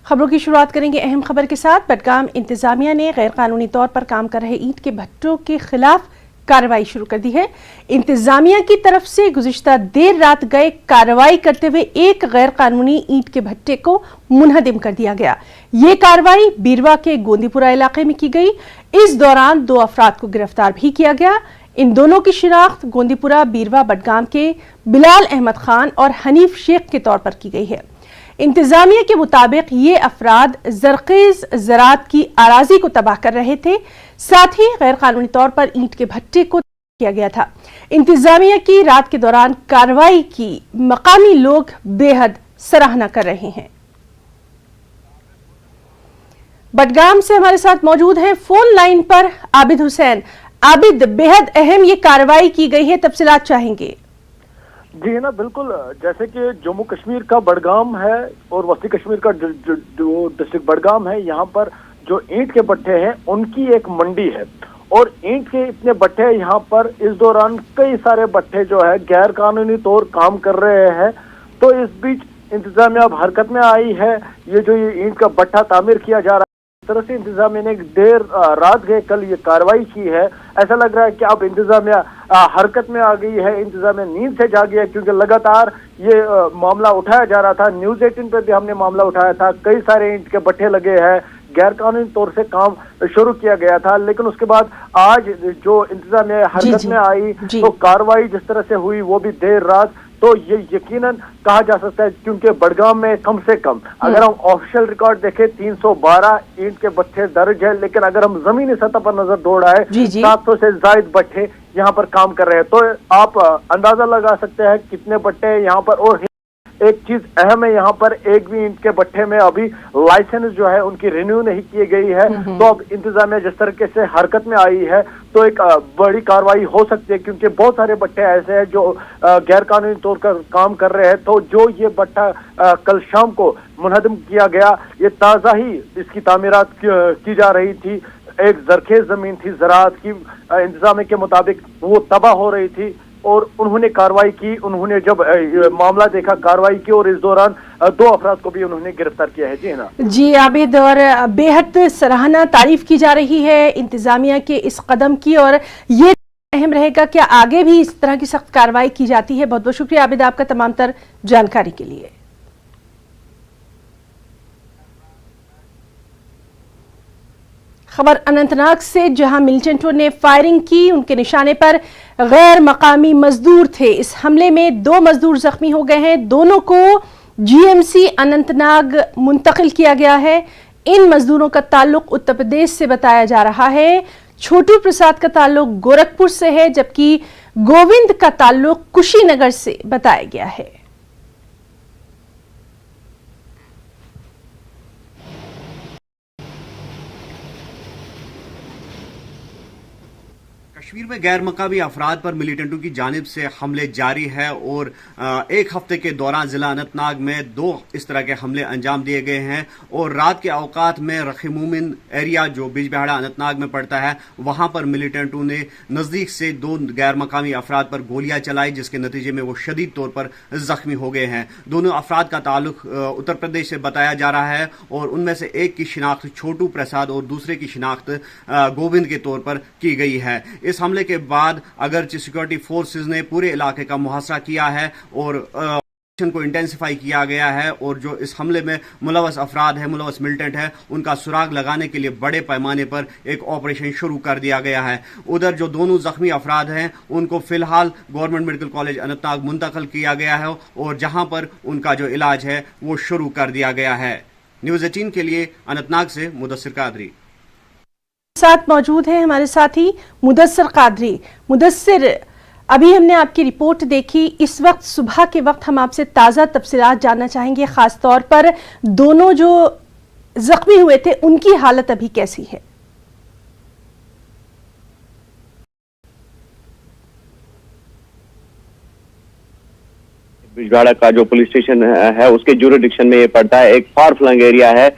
खबरों की शुरुआत करेंगे अहम खबर के साथ। बडगाम इंतजामिया ने गैर कानूनी तौर पर काम कर रहे ईंट के भट्टों के खिलाफ कार्रवाई शुरू कर दी है। इंतजामिया की तरफ से गुज़िश्ता देर रात गए कार्रवाई करते हुए एक गैर कानूनी ईंट के भट्टे को मुनहदिम कर दिया गया। ये कार्रवाई बीरवा के गोंदीपुरा इलाके में की गई। इस दौरान 2 अफराद को गिरफ्तार भी किया गया। इन दोनों की शिनाख्त गोंदीपुरा बीरवा बडगाम के बिलाल अहमद खान और हनीफ शेख के तौर पर की गई है। इंतजामिया के मुताबिक ये अफराद जरखेज ज़राअत की अराजी को तबाह कर रहे थे, साथ ही गैर कानूनी तौर पर ईंट के भट्टे को किया गया था। इंतजामिया की रात के दौरान कार्रवाई की मकामी लोग बेहद सराहना कर रहे हैं। बडगाम से हमारे साथ मौजूद हैं फोन लाइन पर आबिद हुसैन। आबिद, बेहद अहम ये कार्रवाई की गई है, तफसीलात चाहेंगे। जी है ना, बिल्कुल। जैसे कि जम्मू कश्मीर का बडगाम है और वस्ती कश्मीर का जो डिस्ट्रिक्ट बडगाम है, यहाँ पर जो ईंट के भट्टे हैं उनकी एक मंडी है और ईंट के इतने भट्टे हैं यहाँ पर। इस दौरान कई सारे भट्टे जो है गैर कानूनी तौर काम कर रहे हैं, तो इस बीच इंतजामिया अब हरकत में आई है। ये ईंट का भट्टा तामीर किया जा रहा है, इस तरह से इंतजामिया ने देर रात गए कल ये कार्रवाई की है। ऐसा लग रहा है कि अब इंतजामिया हरकत में आ गई है, इंतजामिया नींद से जागी है, क्योंकि लगातार ये मामला उठाया जा रहा था। न्यूज़ 18 पे भी हमने मामला उठाया था। कई सारे ईंट के भट्टे लगे हैं, गैर कानूनी तौर से काम शुरू किया गया था, लेकिन उसके बाद आज जो इंतजामिया हरकत में आई तो कार्रवाई जिस तरह से हुई वो भी देर रात, तो ये यकीनन कहा जा सकता है, क्योंकि बडगाम में कम से कम अगर हम ऑफिशियल रिकॉर्ड देखें 312 ईंट के भट्टे दर्ज है, लेकिन अगर हम जमीनी सतह पर नजर दौड़ाए 700 से ज्यादा भट्टे यहाँ पर काम कर रहे हैं। तो आप अंदाजा लगा सकते हैं कितने भट्टे यहाँ पर। और एक चीज अहम है, यहाँ पर एक भी ईंट के भट्टे में अभी लाइसेंस जो है उनकी रिन्यू नहीं की गई है। तो अब इंतजामिया जिस तरीके से हरकत में आई है तो एक बड़ी कार्रवाई हो सकती है, क्योंकि बहुत सारे भट्टे ऐसे हैं जो गैर कानूनी तौर पर काम कर रहे हैं। तो जो ये भट्टा कल शाम को मुनहदम किया गया, ये ताज़ा ही इसकी तामीरात की जा रही थी। एक जरखेज जमीन थी ज़राअत की, इंतजामिया के मुताबिक वो तबाह हो रही थी और उन्होंने कार्रवाई की। उन्होंने जब मामला देखा, कार्रवाई की और इस दौरान 2 अफराद को भी उन्होंने गिरफ्तार किया है। जी है ना। जी आबिद, और बेहद सराहना तारीफ की जा रही है इंतजामिया के इस कदम की, और ये अहम रहेगा कि आगे भी इस तरह की सख्त कार्रवाई की जाती है। बहुत बहुत शुक्रिया आबिद आपका तमाम तर जानकारी के लिए। खबर अनंतनाग से, जहां मिलिटेंटों ने फायरिंग की, उनके निशाने पर गैर मकामी मजदूर थे। इस हमले में 2 मजदूर जख्मी हो गए हैं। दोनों को जीएमसी अनंतनाग मुंतकिल किया गया है। इन मजदूरों का ताल्लुक उत्तर प्रदेश से बताया जा रहा है। छोटू प्रसाद का ताल्लुक गोरखपुर से है, जबकि गोविंद का ताल्लुक कुशीनगर से बताया गया है। कश्मीर में गैर मकामी अफराद पर मिलिटेंटों की जानिब से हमले जारी है और एक हफ्ते के दौरान जिला अनंतनाग में 2 इस तरह के हमले अंजाम दिए गए हैं। और रात के औकात में रखीमूमिन एरिया जो बिजबिहाड़ा अनंतनाग में पड़ता है, वहां पर मिलिटेंटों ने नजदीक से 2 गैर मकामी अफराद पर गोलियां चलाई, जिसके नतीजे में वो शदीद तौर पर जख्मी हो गए हैं। दोनों अफराद का ताल्लुक उत्तर प्रदेश से बताया जा रहा है और उनमें से एक की शिनाख्त छोटू प्रसाद और दूसरे की शिनाख्त गोविंद के तौर पर की गई है। इस हमले के बाद अगरचे सिक्योरिटी फोर्सेस ने पूरे इलाके का मुहासरा किया है और ऑपरेशन को इंटेंसिफाई किया गया है, और जो इस हमले में मुलवस अफराद है, मुलवस मिलिटेंट है, उनका सुराग लगाने के लिए बड़े पैमाने पर एक ऑपरेशन शुरू कर दिया गया है। उधर जो दोनों जख्मी अफराद हैं उनको फिलहाल गवर्नमेंट मेडिकल कॉलेज अनंतनाग मुंतकिल किया गया है और जहां पर उनका जो इलाज है वो शुरू कर दिया गया है। न्यूज़ 18 के लिए अनंतनाग से मुदस्सिर कादरी साथ मौजूद है हमारे साथी मुदस्सिर कादरी। मुदस्सिर, अभी हमने आपकी रिपोर्ट देखी, इस वक्त सुबह के वक्त हम आपसे ताज़ा तफसीलात जानना चाहेंगे, खास तौर पर दोनों जो जख्मी हुए थे उनकी हालत अभी कैसी है? बिजवाड़ा का जो पुलिस स्टेशन है उसके ज्यूरिडिक्शन में ये पड़ता है, एक फार फ्लंग एरिया है।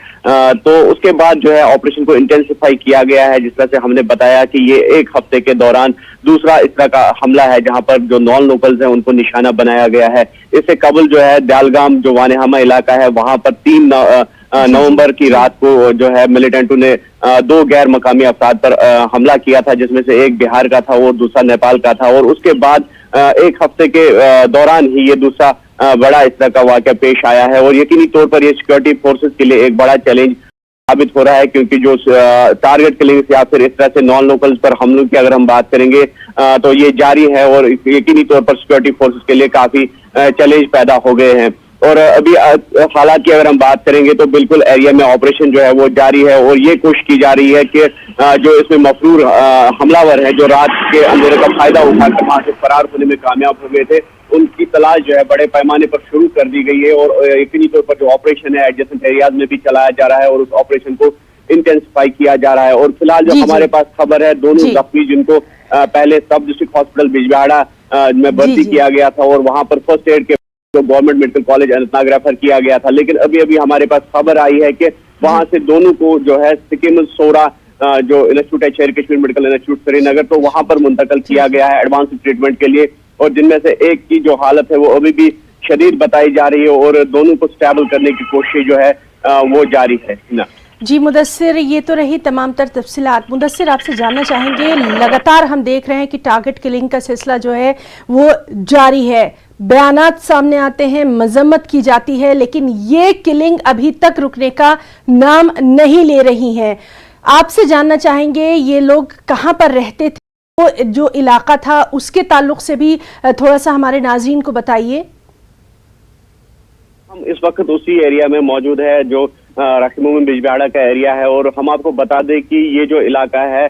तो उसके बाद जो है ऑपरेशन को इंटेंसिफाई किया गया है। जिस तरह से हमने बताया कि ये एक हफ्ते के दौरान दूसरा इस तरह का हमला है जहां पर जो नॉन लोकल्स हैं उनको निशाना बनाया गया है। इससे कबल जो है दयालगाम जो वानेहामा इलाका है वहां पर 3 नवंबर की रात को जो है मिलिटेंटों ने 2 गैर मकामी अफराद पर हमला किया था, जिसमें से एक बिहार का था और दूसरा नेपाल का था। और उसके बाद एक हफ्ते के दौरान ही ये दूसरा बड़ा इस तरह का वाकया पेश आया है और यकीनी तौर पर ये सिक्योरिटी फोर्सेस के लिए एक बड़ा चैलेंज साबित हो रहा है, क्योंकि जो टारगेट किलिंग्स या फिर इस तरह से नॉन लोकल्स पर हमलों की अगर हम बात करेंगे तो ये जारी है और यकीनी तौर पर सिक्योरिटी फोर्सेस के लिए काफी चैलेंज पैदा हो गए हैं। और अभी हालात की अगर हम बात करेंगे तो बिल्कुल एरिया में ऑपरेशन जो है वो जारी है और ये कोशिश की जा रही है कि जो इसमें मफरूर हमलावर हैं जो रात के अंधेरे का फायदा उठाकर वहां से फरार होने में कामयाब हो गए थे, उनकी तलाश जो है बड़े पैमाने पर शुरू कर दी गई है और यकीनी तौर पर जो ऑपरेशन है एडजेसेंट एरियाज में भी चलाया जा रहा है और उस ऑपरेशन को इंटेंसिफाई किया जा रहा है। और फिलहाल जो हमारे पास खबर है, दोनों जख्मी जिनको पहले सब डिस्ट्रिक्ट हॉस्पिटल बिजवाड़ा में भर्ती किया गया था और वहां पर फर्स्ट एड के government medical college Anantnag refer किया गया था, लेकिन अभी अभी हमारे पास खबर आई है कि वहां से दोनों को जो है सिक्किम सोरा जो इंस्टीट्यूट है शेर कश्मीर मेडिकल इंस्टीट्यूट श्रीनगर, तो वहां पर मुंतकिल किया गया है एडवांस ट्रीटमेंट के लिए। और जिनमें से एक की जो हालत है वो अभी भी शदीद बताई जा रही है और दोनों को स्टेबल करने की कोशिश जो है वो जारी है ना। जी मुदस्सिर, ये तो रही तमाम तर तफसीलात। मुदस्सिर, आपसे जानना चाहेंगे, लगातार हम देख रहे हैं कि टारगेट किलिंग का सिलसिला जो है वो जारी है, बयानात सामने आते हैं, मजम्मत की जाती है, लेकिन ये किलिंग अभी तक रुकने का नाम नहीं ले रही है। आपसे जानना चाहेंगे ये लोग कहाँ पर रहते थे, वो जो इलाका था उसके ताल्लुक से भी थोड़ा सा हमारे नाज़रीन को बताइए। हम इस वक्त उसी एरिया में मौजूद है जो रखीमोम बिजवाड़ा का एरिया है और हम आपको बता दें कि ये जो इलाका है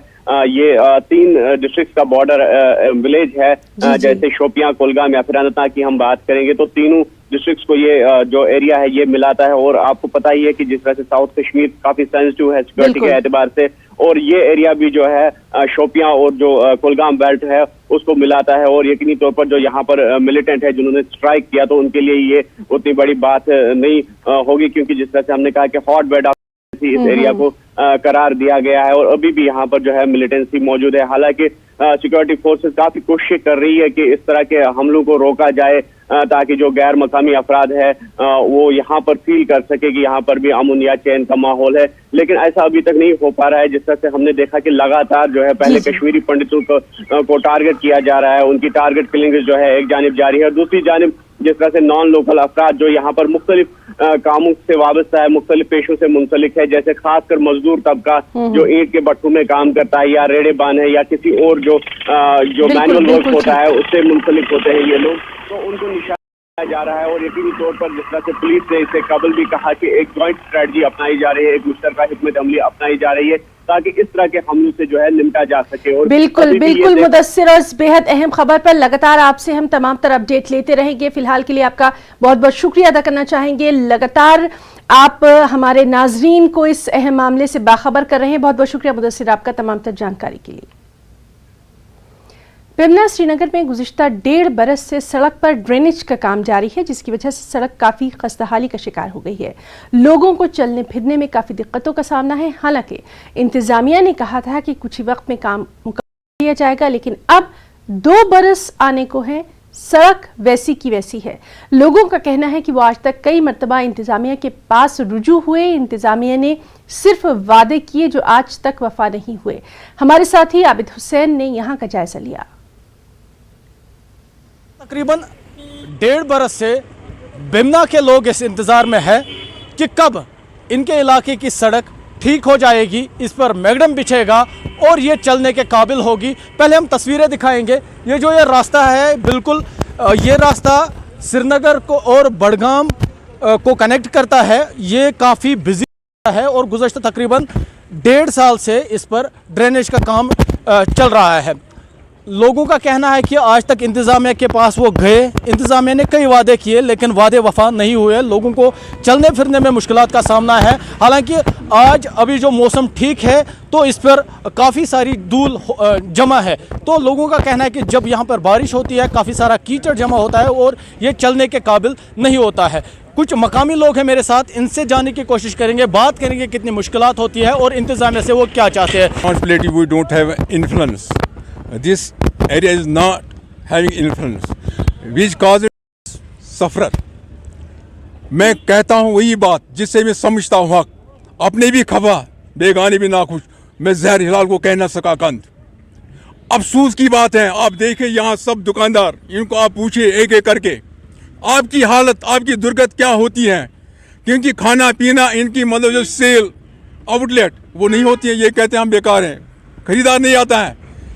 ये 3 डिस्ट्रिक्ट का बॉर्डर विलेज है। जैसे शोपियां, कुलगाम या फिर अनंतनाग की हम बात करेंगे तो तीनों डिस्ट्रिक्ट्स को ये जो एरिया है ये मिलाता है। और आपको पता ही है कि जिस तरह से साउथ कश्मीर काफी सेंसिटिव है सिक्योरिटी के एतबार से, और ये एरिया भी जो है शोपियां और जो कुलगाम बेल्ट है उसको मिलाता है। और यकीनी तौर पर जो यहाँ पर मिलिटेंट है जिन्होंने स्ट्राइक किया तो उनके लिए ये उतनी बड़ी बात नहीं होगी, क्योंकि जिस तरह से हमने कहा कि हॉट बेड इस एरिया को करार दिया गया है और अभी भी यहाँ पर जो है मिलिटेंसी मौजूद है। हालांकि सिक्योरिटी फोर्सेस काफी कोशिश कर रही है कि इस तरह के हमलों को रोका जाए ताकि जो गैर मकामी अफराद है वो यहाँ पर फील कर सके कि यहाँ पर भी अमन या चैन का माहौल है, लेकिन ऐसा अभी तक नहीं हो पा रहा है। जिस तरह से हमने देखा कि लगातार जो है पहले कश्मीरी पंडितों को टारगेट किया जा रहा है, उनकी टारगेट किलिंग जो है एक जानिब जारी है और दूसरी जानिब जिस तरह से नॉन लोकल अफराद जो यहाँ पर मुख्तलिफ कामों से वाबस्ता है, मुख्तलिफ पेशों से मुंसलिक है, जैसे खासकर मजदूर तबका जो ईंट के भट्ठों में काम करता है या रेड़े बान है या किसी और जो मैनुअल वर्क होता है उससे मुंसलिक होते हैं ये लोग, तो उनको निशाना जा रहा है। और यकीनी तौर पर जिस तरह से पुलिस ने इसे कबल भी कहा कि एक जॉइंट स्ट्रेटजी अपनाई जा रही है, एक मुश्तरका हिकमत अमली अपनाई जा रही है ताकि इस तरह के हमलों से जो है निपटा जा सके। और बिल्कुल बिल्कुल मुदस्सिर, और इस बेहद अहम खबर पर लगातार आपसे हम तमाम तर अपडेट लेते रहेंगे। फिलहाल के लिए आपका बहुत बहुत शुक्रिया अदा करना चाहेंगे। लगातार आप हमारे नाजरीन को इस अहम मामले से बाखबर कर रहे हैं। बहुत बहुत शुक्रिया मुदस्सिर आपका तमाम तर जानकारी के लिए। बिमना श्रीनगर में गुज़िश्ता 1.5 बरस से सड़क पर ड्रेनेज का काम जारी है, जिसकी वजह से सड़क काफ़ी खस्ताहाली का शिकार हो गई है। लोगों को चलने फिरने में काफ़ी दिक्कतों का सामना है। हालांकि इंतज़ामिया ने कहा था कि कुछ ही वक्त में काम मुकम्मल किया जाएगा, लेकिन अब 2 बरस आने को है, सड़क वैसी की वैसी है। लोगों का कहना है कि वो आज तक कई मरतबा इंतज़ामिया के पास रुजू हुए, इंतज़ामिया ने सिर्फ वादे किए जो आज तक वफा नहीं हुए। हमारे साथी आबिद हुसैन ने यहाँ का जायजा लिया। तकरीबन 1.5 बरस से बिमना के लोग इस इंतज़ार में है कि कब इनके इलाके की सड़क ठीक हो जाएगी, इस पर मैगडम बिछेगा और ये चलने के काबिल होगी। पहले हम तस्वीरें दिखाएंगे। ये जो ये रास्ता है, बिल्कुल ये रास्ता श्रीनगर को और बड़गाम को कनेक्ट करता है। ये काफ़ी बिजी है और गुज़श्ता तकरीबन 1.5 साल से इस पर ड्रेनेज का काम चल रहा है। लोगों का कहना है कि आज तक इंतज़ामिया के पास वो गए, इंतज़ामिया ने कई वादे किए लेकिन वादे वफा नहीं हुए, लोगों को चलने फिरने में मुश्किलात का सामना है। हालांकि आज अभी जो मौसम ठीक है तो इस पर काफ़ी सारी धूल जमा है, तो लोगों का कहना है कि जब यहाँ पर बारिश होती है काफ़ी सारा कीचड़ जमा होता है और ये चलने के काबिल नहीं होता है। कुछ मकामी लोग हैं मेरे साथ, इनसे जानने की कोशिश करेंगे, बात करेंगे कितनी मुश्किलात होती है और इंतज़ामिया से वो क्या चाहते हैं। Responsibility, we don't have influence. This area is not having influence, which causes sufferer. मैं कहता हूँ वही बात जिससे मैं समझता हूँ हक, अपने भी खफा बेगाने भी नाखुश, मैं जहर हिलाल को कह ना सका कंद। अफसोस की बात है, आप देखें यहाँ सब दुकानदार, इनको आप पूछिए एक एक करके आपकी हालत, आपकी दुर्गत क्या होती है, क्योंकि खाना पीना इनकी मतलब जो सेल आउटलेट वो नहीं होती है। ये कहते हैं हम बेकार हैं, खरीदार नहीं आता है,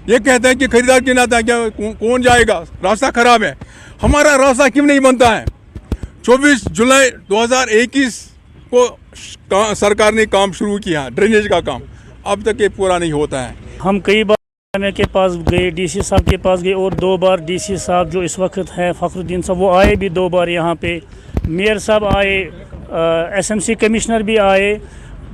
ये कहते हैं कि खरीदार क्यों नहीं आता है, क्या कौन जाएगा, रास्ता ख़राब है। हमारा रास्ता क्यों नहीं बनता है? 24 जुलाई 2021 को सरकार ने काम शुरू किया ड्रेनेज का काम, अब तक ये पूरा नहीं होता है। हम कई बार के पास गए, डीसी साहब के पास गए और 2 बार डीसी साहब जो इस वक्त है फखरुद्दीन साहब, वो आए भी 2 बार यहाँ पे, मेयर साहब आए, एसएमसी कमिश्नर भी आए,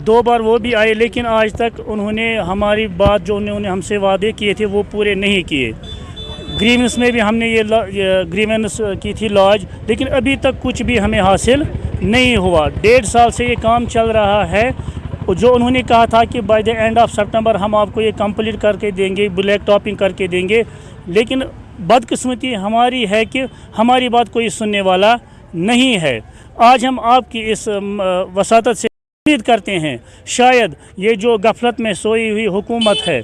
2 बार वो भी आए, लेकिन आज तक उन्होंने हमारी बात जो उन्होंने हमसे वादे किए थे वो पूरे नहीं किए। ग्रीवेंस में भी हमने ये ग्रीवेंस की थी लॉज, लेकिन अभी तक कुछ भी हमें हासिल नहीं हुआ। 1.5 साल से ये काम चल रहा है। जो उन्होंने कहा था कि बाय द एंड ऑफ सितंबर हम आपको ये कंप्लीट करके देंगे, ब्लैक टॉपिंग करके देंगे, लेकिन बदकिस्मती हमारी है कि हमारी बात कोई सुनने वाला नहीं है। आज हम आपकी इस वसातत से उम्मीद करते हैं शायद ये जो गफलत में सोई हुई हुकूमत है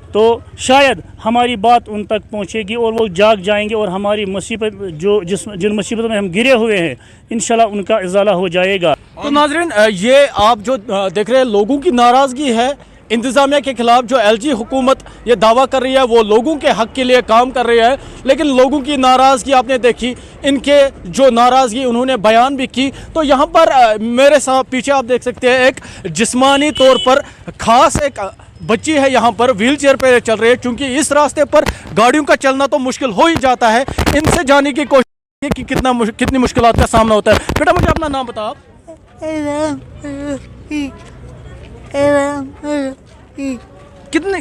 तो शायद हमारी बात उन तक पहुंचेगी और वो जाग जाएंगे और हमारी मुसीबत जिन मुसीबतों में हम गिरे हुए हैं इंशाल्लाह उनका इजाला हो जाएगा। तो नाज़रीन, ये आप जो देख रहे हैं लोगों की नाराज़गी है इंतज़ामिया के खिलाफ। जो एलजी हुकूमत ये दावा कर रही है वो लोगों के हक़ के लिए काम कर रही है, लेकिन लोगों की नाराज़गी आपने देखी, इनके जो नाराज़गी उन्होंने बयान भी की। तो यहाँ पर मेरे साथ पीछे आप देख सकते हैं एक जिस्मानी तौर पर ख़ास एक बच्ची है, यहाँ पर व्हील चेयर पर चल रही है, क्योंकि इस रास्ते पर गाड़ियों का चलना तो मुश्किल हो ही जाता है। इनसे जानने की कोशिश की कितनी मुश्किलात का सामना होता है। बेटा मुझे अपना नाम बताओ।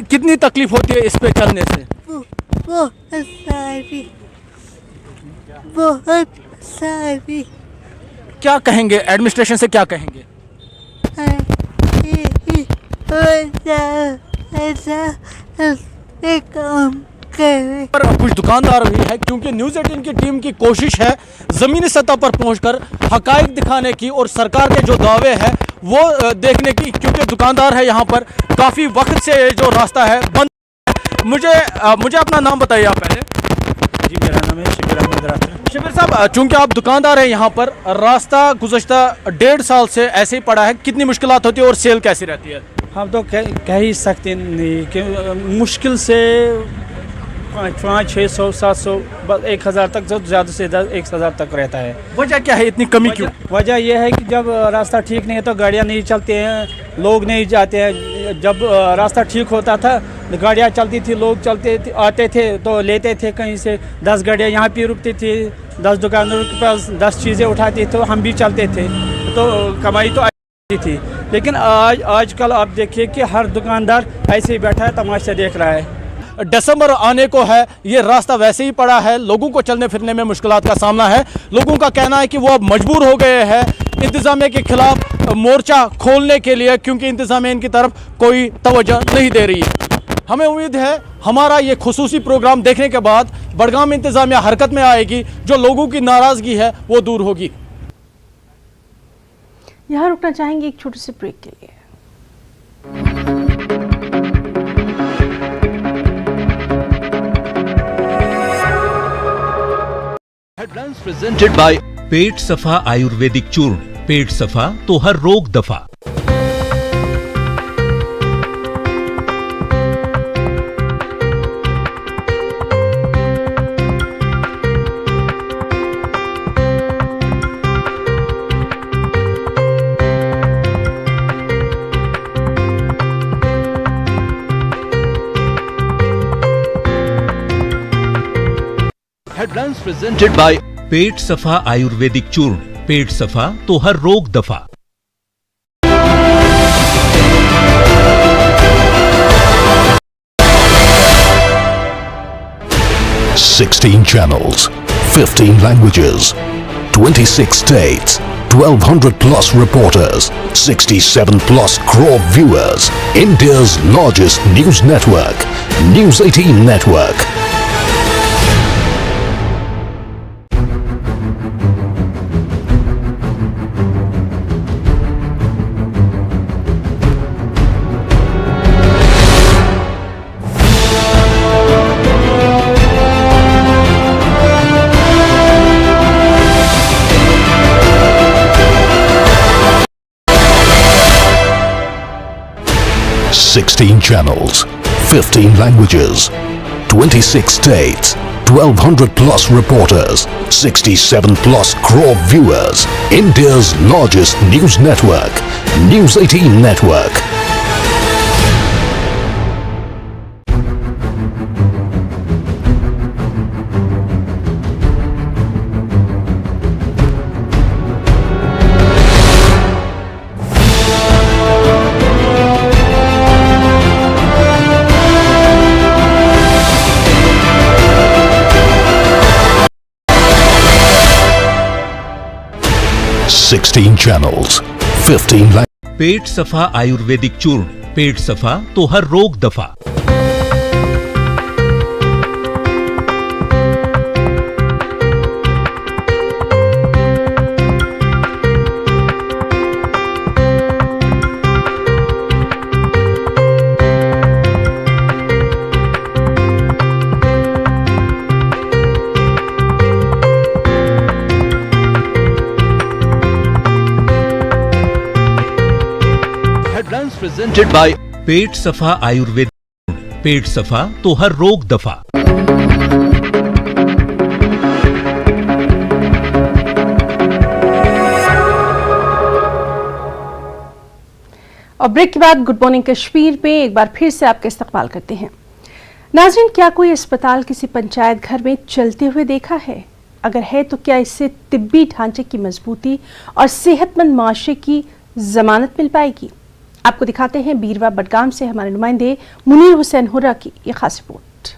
कितनी तकलीफ होती है इस पे चलने से? बहुत सारी। क्या कहेंगे एडमिनिस्ट्रेशन से, क्या कहेंगे? पर कुछ दुकानदार भी है, क्योंकि न्यूज़ 18 की टीम की कोशिश है ज़मीनी सतह पर पहुंचकर हक़ाइक़ दिखाने की और सरकार के जो दावे हैं वो देखने की, क्योंकि दुकानदार है यहाँ पर काफ़ी वक्त से जो रास्ता है बंद। मुझे अपना नाम बताइए आप पहले। जी मेरा नाम है शबीर अहमद राठौर। शबीर साहब, चूँकि आप दुकानदार हैं यहाँ पर, रास्ता गुज़श्ता 1.5 साल से ऐसे ही पड़ा है, कितनी मुश्किलात होती है और सेल कैसी रहती है? हम तो कह ही सकते नहीं कि मुश्किल से 500, 600, 700, 1000 तक, ज़्यादा से ज़्यादा 1000 तक रहता है। वजह क्या है, इतनी कमी क्यों? वजह यह है कि जब रास्ता ठीक नहीं है तो गाड़ियाँ नहीं चलती हैं, लोग नहीं जाते हैं। जब रास्ता ठीक होता था गाड़ियाँ चलती थी, लोग चलते थे, आते थे तो लेते थे कहीं से 10 गाड़ियाँ यहाँ पे रुकती थी, 10 दुकानों के पास 10 चीज़ें उठाती तो हम भी चलते थे, तो कमाई तो अच्छी थी। लेकिन आजकल आप देखिए कि हर दुकानदार ऐसे ही बैठा है, तमाशा देख रहा है। दिसंबर आने को है, ये रास्ता वैसे ही पड़ा है, लोगों को चलने फिरने में मुश्किलात का सामना है। लोगों का कहना है कि वो अब मजबूर हो गए हैं इंतज़ामिया के खिलाफ मोर्चा खोलने के लिए, क्योंकि इंतज़ामिया इनकी तरफ कोई तवज्जो नहीं दे रही है। हमें उम्मीद है हमारा ये खुसूसी प्रोग्राम देखने के बाद बड़गाम इंतज़ामिया हरकत में आएगी, जो लोगों की नाराज़गी है वो दूर होगी। यहाँ रुकना चाहेंगे एक छोटे से ब्रेक के लिए। हेडलाइंस प्रेजेंटेड बाय पेट सफा आयुर्वेदिक चूर्ण। पेट सफा तो हर रोग दफा। हेडलाइंस प्रेजेंटेड बाय पेट सफा आयुर्वेदिक चूर्ण। पेट सफा तो हर रोग दफा। 16 channels, 15 languages, 26 states, 1200 plus reporters, 67 plus crore viewers. India's largest news network, News 18 Network. Sixteen channels, 15 languages, 26 states, 1200 plus reporters, 67 plus crore viewers. India's largest news network, News 18 Network. Sixteen channels, 15 languages. पेट सफा आयुर्वेदिक चूर्ण। पेट सफा तो हर रोग दफा। Headlines presented by पेट सफा आयुर्वेद। पेट सफा तो हर रोग दफा। और ब्रेक के बाद गुड मॉर्निंग कश्मीर पे एक बार फिर से आपका इस्तकबाल करते हैं। नाज़रीन, क्या कोई अस्पताल किसी पंचायत घर में चलते हुए देखा है? अगर है तो क्या इससे तिब्बी ढांचे की मजबूती और सेहतमंद माशरे की जमानत मिल पाएगी? आपको दिखाते हैं बीरवा बडगाम से हमारे नुमाइंदे मुनीर हुसैन हुर्रा की ये खास रिपोर्ट।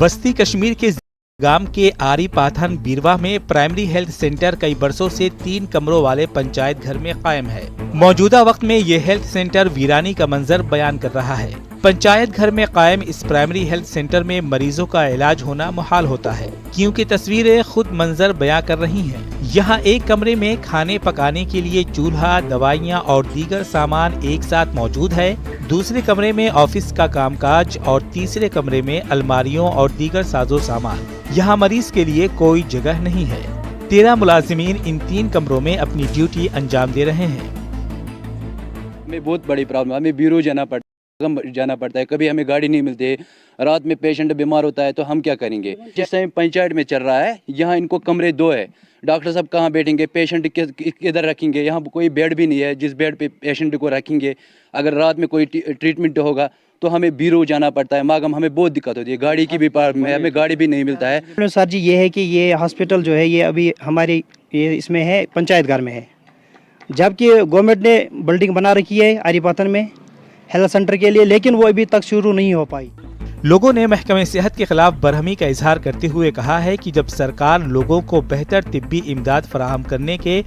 वस्ती कश्मीर के गांव के आरी पाथन बीरवा में प्राइमरी हेल्थ सेंटर कई बरसों से 3 कमरों वाले पंचायत घर में कायम है। मौजूदा वक्त में ये हेल्थ सेंटर वीरानी का मंजर बयान कर रहा है। पंचायत घर में कायम इस प्राइमरी हेल्थ सेंटर में मरीजों का इलाज होना मुहाल होता है, क्योंकि तस्वीरें खुद मंजर बयां कर रही हैं। यहाँ एक कमरे में खाने पकाने के लिए चूल्हा, दवाइयाँ और दीगर सामान एक साथ मौजूद है। दूसरे कमरे में ऑफिस का कामकाज और तीसरे कमरे में अलमारियों और दीगर साजो सामान। यहाँ मरीज के लिए कोई जगह नहीं है। 13 मुलाजिमीन इन 3 कमरों में अपनी ड्यूटी अंजाम दे रहे हैं। हमें बहुत बड़ी प्रॉब्लम, हमें ब्यूरो जाना पड़ता है, कभी हमें गाड़ी नहीं मिलती, रात में पेशेंट बीमार होता है तो हम क्या करेंगे? जिस टाइम पंचायत में चल रहा है, यहाँ इनको कमरे 2 है, डॉक्टर साहब कहाँ बैठेंगे, पेशेंट किधर रखेंगे? यहाँ कोई बेड भी नहीं है जिस बेड पे पेशेंट को रखेंगे। अगर रात में कोई ट्रीटमेंट होगा तो हमें ब्यूरो जाना पड़ता है। मागम हमें बहुत दिक्कत होती है, गाड़ी की भी प्रॉब्लम है, हमें गाड़ी भी नहीं मिलता है। सर जी, ये है कि ये हॉस्पिटल जो है ये अभी हमारे ये इसमें है, पंचायत घर में है, जबकि गवर्नमेंट ने बिल्डिंग बना रखी है आरीपातन में हेल्थ सेंटर के लिए, लेकिन वो अभी तक शुरू नहीं हो पाई। लोगों ने महकमे सेहत के खिलाफ बरहमी का इजहार करते हुए कहा है कि जब सरकार लोगों को बेहतर तिब्बी इमदाद फराहम करने के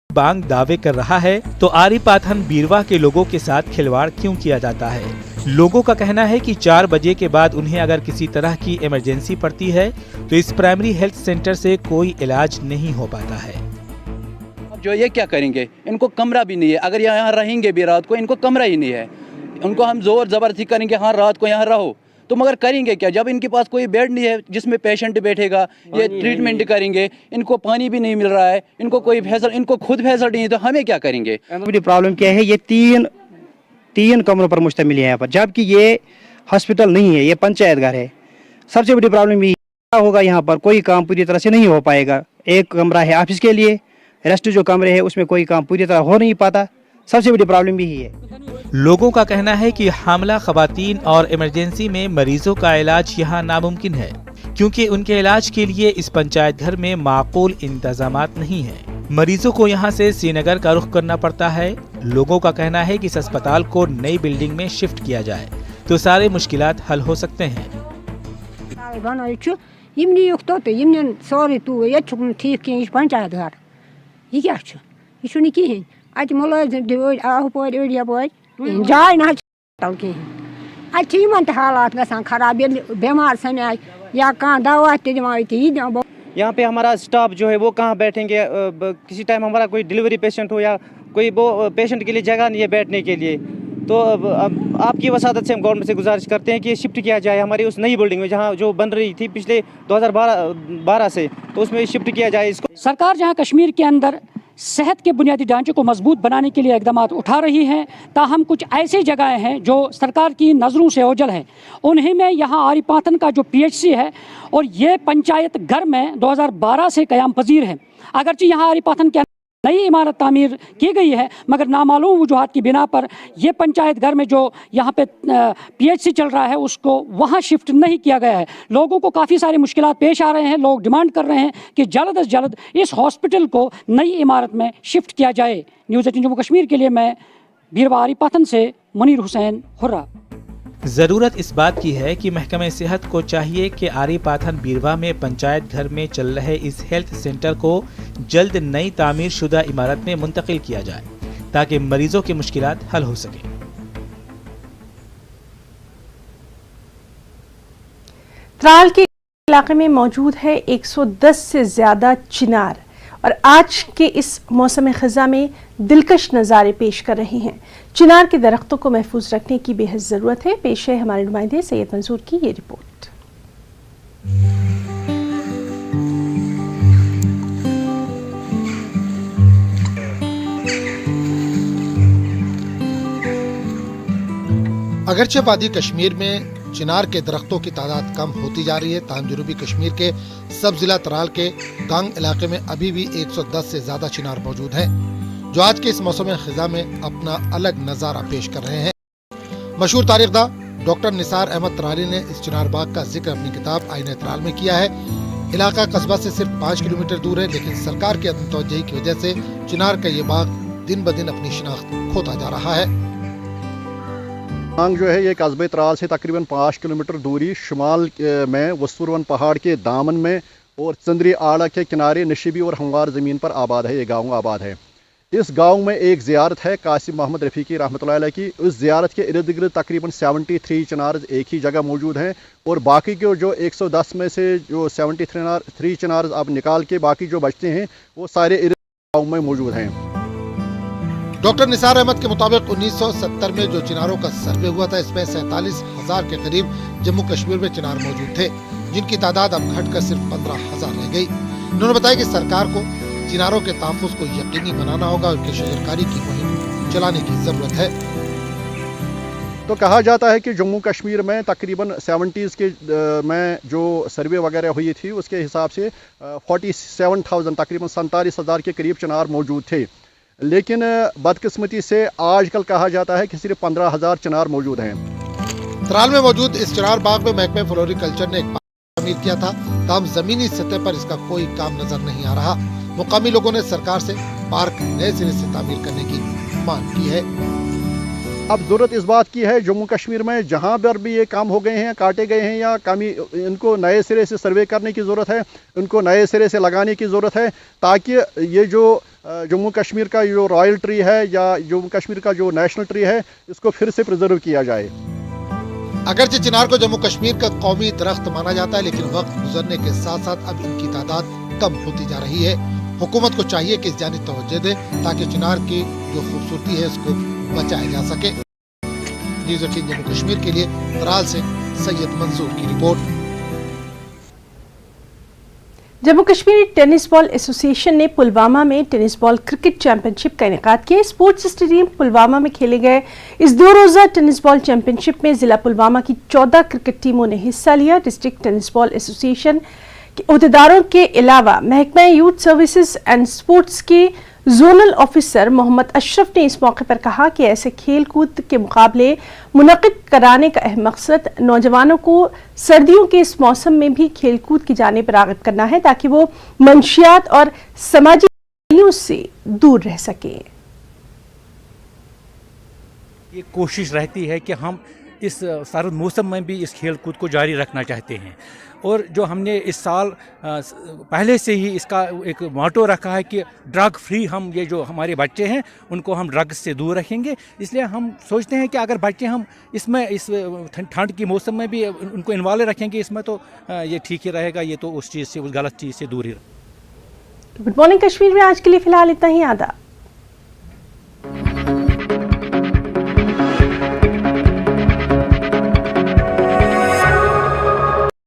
बांग दावे कर रहा है तो आरीपाथन बीरवा के लोगों के साथ खिलवाड़ क्यों किया जाता है? लोगों का कहना है कि 4 बजे के बाद उन्हें अगर किसी तरह की इमरजेंसी पड़ती है तो इस प्राइमरी हेल्थ सेंटर से कोई इलाज नहीं हो पाता है। अब जो ये क्या करेंगे? इनको कमरा भी नहीं है, अगर यहाँ रहेंगे भी रात को, इनको कमरा ही नहीं है। उनको हम जोर जबरदस्ती करेंगे, हाँ रात को यहाँ रहो, तो मगर करेंगे क्या जब इनके पास कोई बेड नहीं है जिसमें पेशेंट बैठेगा, ये ट्रीटमेंट करेंगे, इनको पानी भी नहीं मिल रहा है, इनको कोई फैसल, इनको खुद फैसल नहीं है, तो हमें क्या करेंगे? बड़ी प्रॉब्लम क्या है, ये तीन कमरों पर मुश्तमिल है यहाँ पर, जबकि ये हॉस्पिटल नहीं है, ये पंचायत घर है। सबसे बड़ी प्रॉब्लम ये होगा, यहाँ पर कोई काम पूरी तरह से नहीं हो पाएगा। एक कमरा है ऑफिस के लिए, रेस्ट जो कमरे हैं उसमें कोई काम पूरी तरह हो नहीं पाता, सबसे बड़ी प्रॉब्लम यही है। लोगों का कहना है कि हामला खवातीन और इमरजेंसी में मरीजों का इलाज यहाँ नामुमकिन है, क्योंकि उनके इलाज के लिए इस पंचायत घर में माकूल इंतजामात नहीं है। मरीजों को यहाँ से श्रीनगर का रुख करना पड़ता है। लोगों का कहना है कि इस अस्पताल को नई बिल्डिंग में शिफ्ट किया जाए तो सारे मुश्किलात हल हो सकते हैं। पंचायत घर यह क्या कहें अत मुलाजिम आह पड़ जाय ना कहें अत हालात ग खराब बेमार सन आए या कहाँ दवा दिवान यहाँ पे हमारा स्टाफ जो है वो कहाँ बैठेंगे, किसी टाइम हमारा कोई डिलीवरी पेशेंट हो या कोई वो पेशेंट के लिए जगह नहीं है बैठने के लिए, तो अब आपकी वसादत से हम गवर्नमेंट से गुजारिश करते हैं कि शिफ्ट किया जाए हमारी उस नई बिल्डिंग में जहाँ जो बन रही थी पिछले 2012 से, तो उसमें शिफ्ट किया जाए इसको। सरकार जहाँ कश्मीर के अंदर सेहत के बुनियादी ढांचे को मजबूत बनाने के लिए इकदाम उठा रही है, ताहम कुछ ऐसी जगहें हैं जो सरकार की नज़रों से ओझल हैं। उन्हीं में यहाँ आरी पाथन का जो PHC है और ये पंचायत घर में 2012 से क़याम पजीर है। अगरचे यहाँ आरी पाथन के नई इमारत तामीर की गई है, मगर नामालूम वजूहात की बिना पर यह पंचायत घर में जो यहाँ पे PHC चल रहा है उसको वहाँ शिफ्ट नहीं किया गया है। लोगों को काफ़ी सारी मुश्किलात पेश आ रहे हैं। लोग डिमांड कर रहे हैं कि जल्द अज जल्द इस हॉस्पिटल को नई इमारत में शिफ्ट किया जाए। न्यूज़ 18 जम्मू कश्मीर के लिए मैं बीरवा आरी पाथन से मुनीर हुसैन हुर्रा। जरूरत इस बात की है कि महकमे सेहत को चाहिए कि आरी पाथन बीरवा में पंचायत घर में चल रहे इस हेल्थ सेंटर को जल्द नई तामीर शुदा इमारत में मुंतकिल किया जाए ताकि मरीजों की मुश्किलात हल हो सके। त्राल के इलाके में मौजूद है 110 से ज्यादा चिनार और आज के इस मौसम खज़ा में दिलकश नज़ारे पेश कर रही हैं। चिनार के दरख्तों को महफूज रखने की बेहद ज़रूरत है। पेश है हमारे नुमाइंदे सैयद मंसूर की ये रिपोर्ट। अगरचे वादी कश्मीर में चिनार के दरख्तों की तादाद कम होती जा रही है, ताहम जनूबी कश्मीर के सब जिला त्राल के गांग इलाके में अभी भी 110 से ज्यादा चिनार मौजूद हैं, जो आज के इस मौसम खिजा में अपना अलग नज़ारा पेश कर रहे हैं। मशहूर तारीखदा डॉक्टर निसार अहमद त्राली ने इस चिनार बाग का जिक्र अपनी किताब आईने त्राल में किया है। इलाका कस्बा से सिर्फ 5 किलोमीटर दूर है, लेकिन सरकार की अदम तवज्जुही की वजह से चिनार का ये बाग दिन ब दिन अपनी शिनाख्त खोता जा रहा है। गांग जो है ये कस्बे त्राल से तकरीबन 5 किलोमीटर दूरी शुमाल में वस्तुरवन पहाड़ के दामन में और चंद्री आड़ा के किनारे नशीबी और हमवार ज़मीन पर आबाद है। ये गाँव आबाद है। इस गांव में एक ज़ियारत है कासिम मोहम्मद रफ़ीकी रहमतुल्लाह अलैह की। उस ज़ियारत के इर्द गिर्द तकरीबन 73 चिनार एक ही जगह मौजूद हैं और बाकी के जो 110 में से जो 73 चिनार अब निकाल के बाकी जो बचते हैं वो सारे इर्द गाँव में मौजूद हैं। डॉक्टर निसार अहमद के मुताबिक 1970 में जो चिनारों का सर्वे हुआ था, इसमें 47,000 के करीब जम्मू कश्मीर में चिनार मौजूद थे, जिनकी तादाद अब घटकर सिर्फ 15,000 रह गई। उन्होंने बताया कि सरकार को चिनारों के तहफ़्फ़ुज़ को यकीनी बनाना होगा और उनकी शजरकारी की मुहिम चलाने की जरूरत है। तो कहा जाता है कि जम्मू कश्मीर में तकरीबन 70s के में जो सर्वे वगैरह हुई थी उसके हिसाब से 47,000 तकरीबन 47,000 के करीब चिनार मौजूद थे, लेकिन बदकिस्मती से आजकल कहा जाता है कि सिर्फ 15,000 चिनार मौजूद हैं। त्राल में मौजूद इस चिनार बाग में महकमे फ्लोरिकल्चर ने एक पार्क तामीर किया था, ताहम जमीनी सतह पर इसका कोई काम नजर नहीं आ रहा। मुकामी लोगों ने सरकार से पार्क नए सिरे से तामीर करने की मांग की है। अब जरूरत इस बात की है जम्मू कश्मीर में जहाँ पर भी ये काम हो गए हैं, काटे गए हैं या कमी, इनको नए सिरे से सर्वे करने की ज़रूरत है, इनको नए सिरे से लगाने की ज़रूरत है, ताकि ये जो जम्मू कश्मीर का जो रॉयल ट्री है या जम्मू कश्मीर का जो नेशनल ट्री है इसको फिर से प्रिजर्व किया जाए। अगरचे चिनार को जम्मू कश्मीर का कौमी दरख्त माना जाता है, लेकिन वक्त गुजरने के साथ साथ अब इनकी तादाद कम होती जा रही है। हुकूमत को चाहिए कि इस जानिब तवज्जो दे ताकि चिनार की जो खूबसूरती है उसको बचाया जा सके। न्यूज़ 18 जम्मू कश्मीर के लिए त्राल से सैयद मंसूर की report. Jammu Kashmir tennis ball association ने पुलवामा में टेनिस बॉल क्रिकेट चैंपियनशिप का इनेकाद किया। स्पोर्ट्स स्टेडियम पुलवामा में खेले गए इस 2 रोज़ा टेनिस बॉल चैंपियनशिप में जिला पुलवामा की 14 क्रिकेट टीमों ने हिस्सा लिया। डिस्ट्रिक्ट टेनिस बॉल एसोसिएशन के अहदेदारों के अलावा महकमा यूथ सर्विसेज एंड स्पोर्ट्स के जोनल ऑफिसर मोहम्मद अशरफ ने इस मौके पर कहा कि ऐसे खेल कूद के मुकाबले मुनक्किद कराने का अहम मकसद नौजवानों को सर्दियों के इस मौसम में भी खेल कूद की जानिब राग़िब करना है ताकि वो मंशियात और समाजी बुराइयों से दूर रह सकें। ये कोशिश रहती है कि हम इस सर्द मौसम में भी इस खेल कूद को जारी रखना चाहते हैं और जो हमने इस साल पहले से ही इसका एक मोटो रखा है कि ड्रग फ्री, हम ये जो हमारे बच्चे हैं उनको हम ड्रग्स से दूर रखेंगे। इसलिए हम सोचते हैं कि अगर बच्चे हम इसमें इस ठंड की मौसम में भी उनको इन्वॉल्व रखेंगे इसमें तो ये ठीक ही रहेगा, ये तो उस चीज़ से, उस गलत चीज़ से दूर ही रहेगा। गुड मॉर्निंग कश्मीर में आज के लिए फ़िलहाल इतना ही। आदाब।